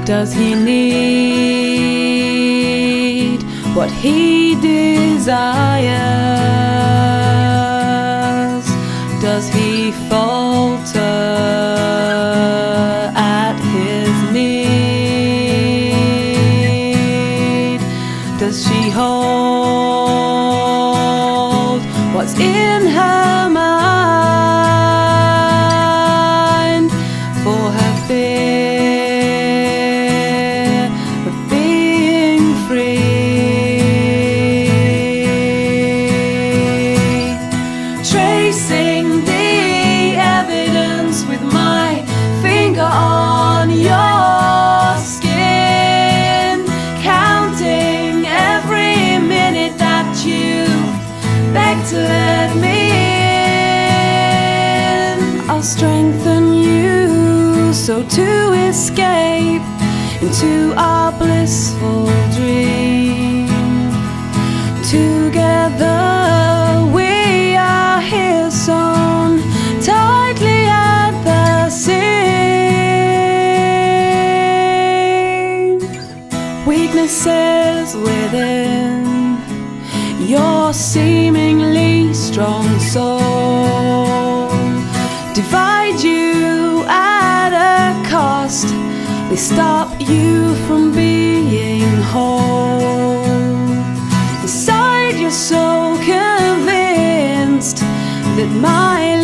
Does he need what he desires? Does he falter at his need? Does she hold what's in her mind for her fear of being free? Tracing the evidence with my finger on your skin, counting every minute that you beg to let me in. I'll strengthen you so to escape into our blissful dream. Together we are here, sewn tightly at the seam. Weaknesses within your seemingly strong soul divide you at a cost. They stop you from being whole. Inside you're so convinced that my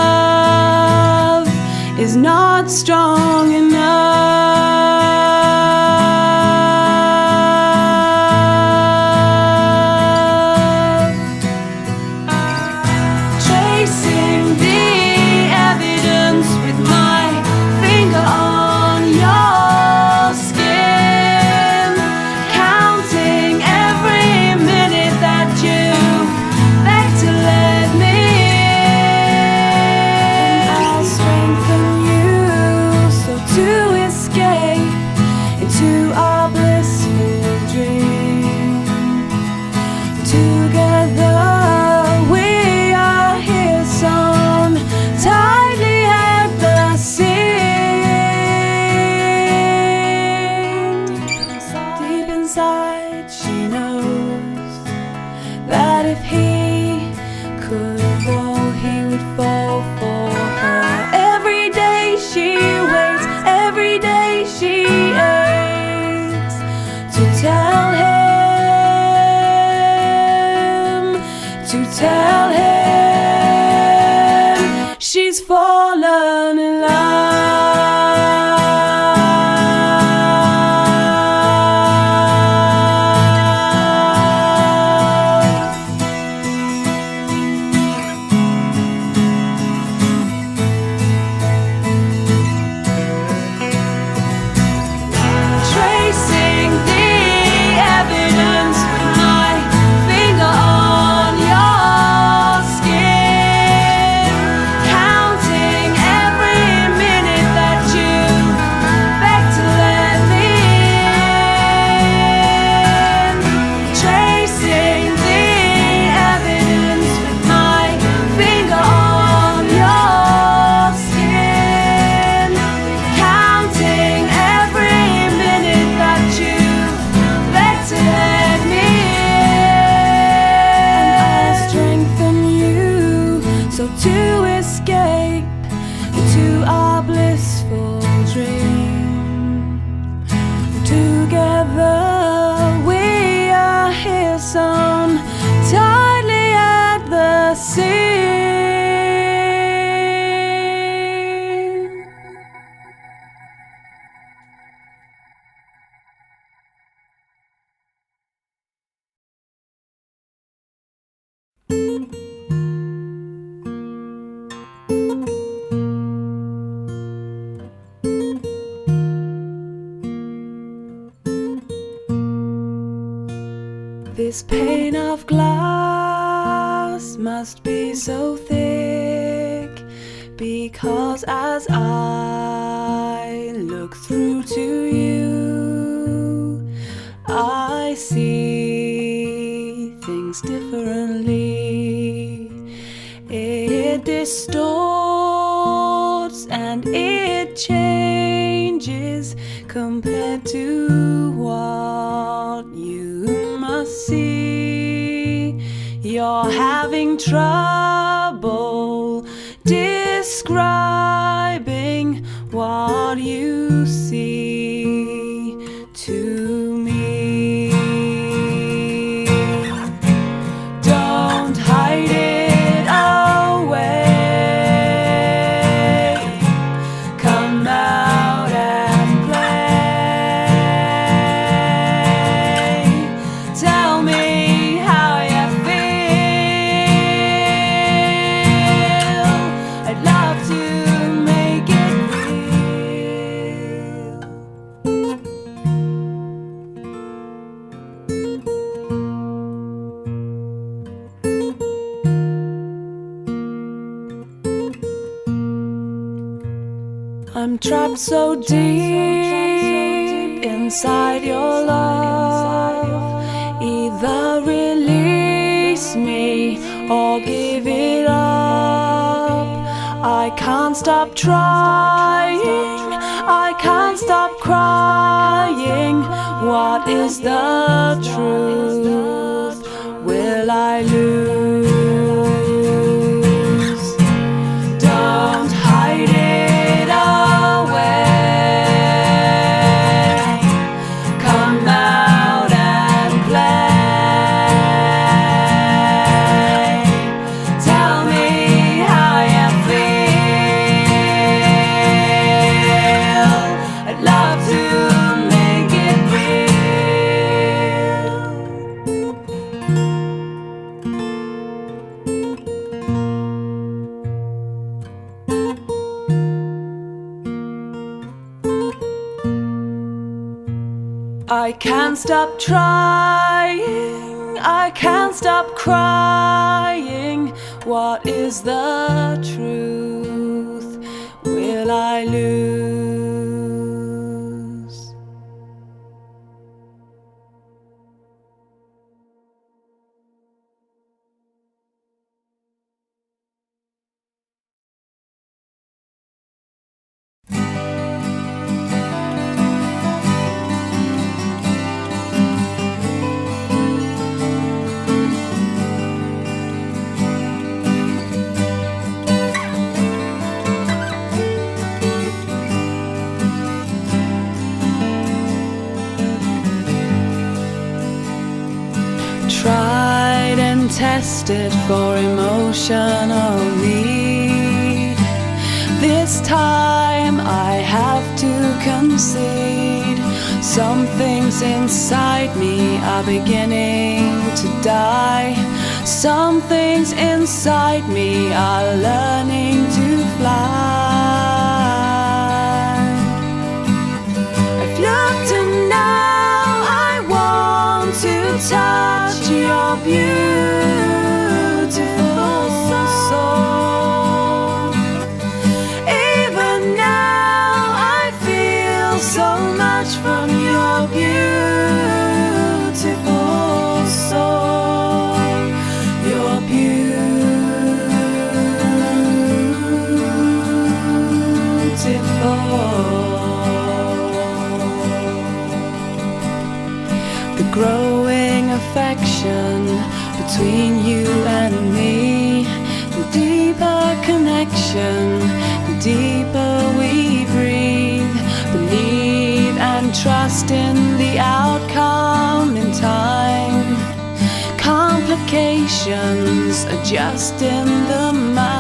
love is not strong enough. Tracing the evidence with my finger on your skin, counting every minute that you beg to let me in. I'll strengthen you so to escape into our blissful dream. Together we are here, sewn tightly at the seam. Deep inside she knows that if he could fall, he would fall for her. Every day she waits, every day she aches to tell him she's fallen in tracing the evidence with my finger on your skin, counting every minute that you beg to let me in. Tracing the evidence with my finger on your skin, counting every minute that you beg to let me in. I'll strengthen you so to escape into our blissful dream. Together we are here, sewn tightly at the seam. This pane of glass must be so thick, because as I look through to you, I see things differently. It distorts and it changes changes compared to what you must see. You're having trouble describing what you see to me. Don't hide it away. Come out and play. Tell me how you feel. I'd love to make it I'm trapped so deep inside your love. Either release me or give it up. I can't stop trying, I can't stop crying. What is the truth? Will I lose? Don't hide it away. Come out and play. Tell me how you feel. I'd love to make it real. I can't stop trying, I can't stop crying. What is the truth? Will I lose? Tried and tested for emotional need. This time I have to concede. Some things inside me are beginning to die. Some things inside me are learning to fly. I've looked and now I want to touch your beautiful soul. Even now I feel so much from your beautiful soul. Your beautiful. The growing affection between you and me, the deeper connection, the deeper we breathe. Believe and trust in the outcome in time. Complications are just in the mind.